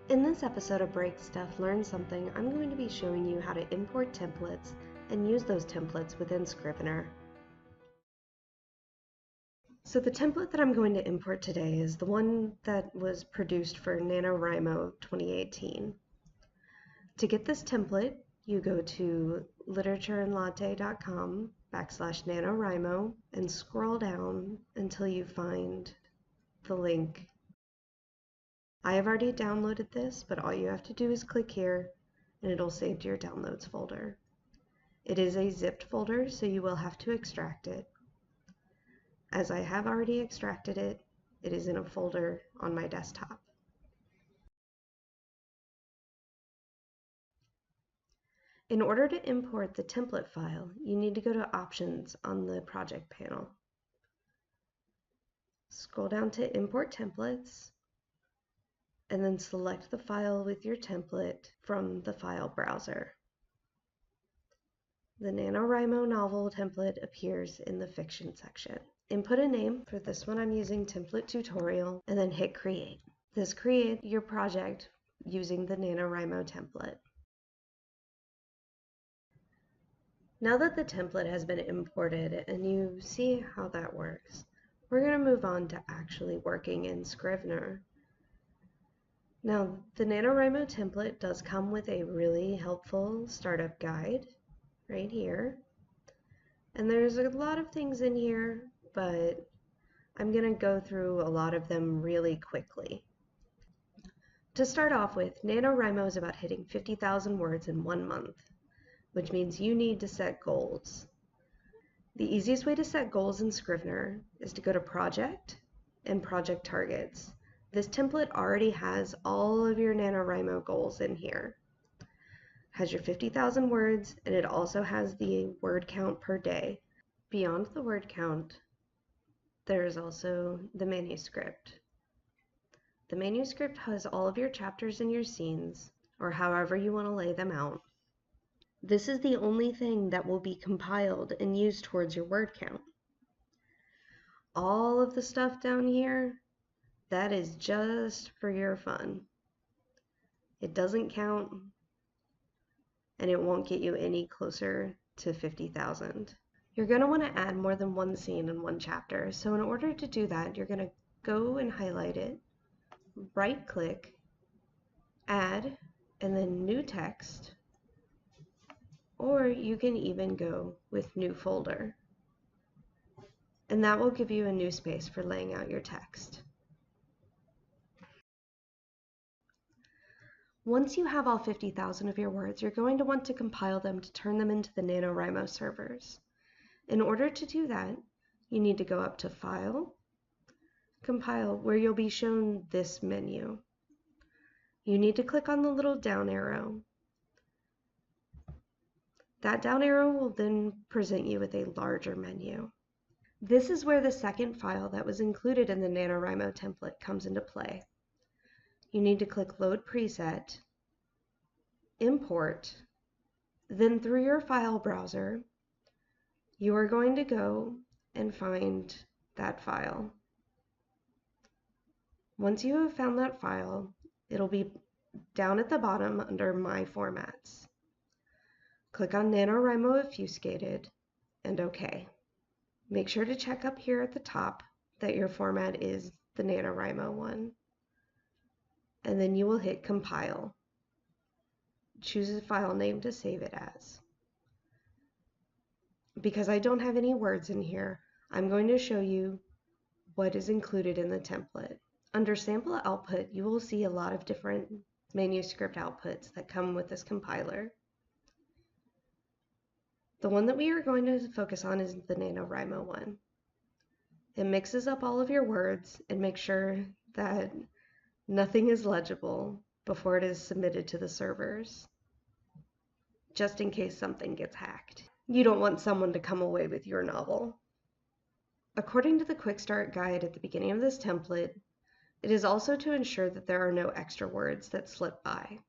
In this episode of Break Stuff, Learn Something, I'm going to be showing you how to import templates and use those templates within Scrivener. So the template that I'm going to import today is the one that was produced for NaNoWriMo 2018. To get this template, you go to literatureandlatte.com/NaNoWriMo and scroll down until you find the link. I have already downloaded this, but all you have to do is click here and it'll save to your downloads folder. It is a zipped folder, so you will have to extract it. As I have already extracted it, it is in a folder on my desktop. In order to import the template file, you need to go to Options on the project panel. Scroll down to Import Templates, and then select the file with your template from the file browser. The NaNoWriMo novel template appears in the fiction section. Input a name. For this one I'm using template tutorial, and then hit create. This creates your project using the NaNoWriMo template. Now that the template has been imported and you see how that works, we're going to move on to actually working in Scrivener. Now, the NaNoWriMo template does come with a really helpful startup guide right here. And there's a lot of things in here, but I'm going to go through a lot of them really quickly. To start off with, NaNoWriMo is about hitting 50,000 words in 1 month, which means you need to set goals. The easiest way to set goals in Scrivener is to go to Project and Project Targets. This template already has all of your NaNoWriMo goals in here. It has your 50,000 words, and it also has the word count per day. Beyond the word count, there is also the manuscript. The manuscript has all of your chapters and your scenes, or however you want to lay them out. This is the only thing that will be compiled and used towards your word count. All of the stuff down here, that is just for your fun. It doesn't count, and it won't get you any closer to 50,000. You're going to want to add more than one scene in one chapter, so in order to do that, you're going to go and highlight it, right-click, add, and then new text, or you can even go with new folder. And that will give you a new space for laying out your text. Once you have all 50,000 of your words, you're going to want to compile them to turn them into the NaNoWriMo servers. In order to do that, you need to go up to File, Compile, where you'll be shown this menu. You need to click on the little down arrow. That down arrow will then present you with a larger menu. This is where the second file that was included in the NaNoWriMo template comes into play. You need to click Load Preset, Import, then through your file browser, you are going to go and find that file. Once you have found that file, it'll be down at the bottom under My Formats. Click on NaNoWriMo Obfuscated and OK. Make sure to check up here at the top that your format is the NaNoWriMo one. And then you will hit Compile. Choose a file name to save it as. Because I don't have any words in here, I'm going to show you what is included in the template. Under Sample Output, you will see a lot of different manuscript outputs that come with this compiler. The one that we are going to focus on is the NaNoWriMo one. It mixes up all of your words and makes sure that nothing is legible before it is submitted to the servers, just in case something gets hacked. You don't want someone to come away with your novel. According to the Quick Start Guide at the beginning of this template, it is also to ensure that there are no extra words that slip by.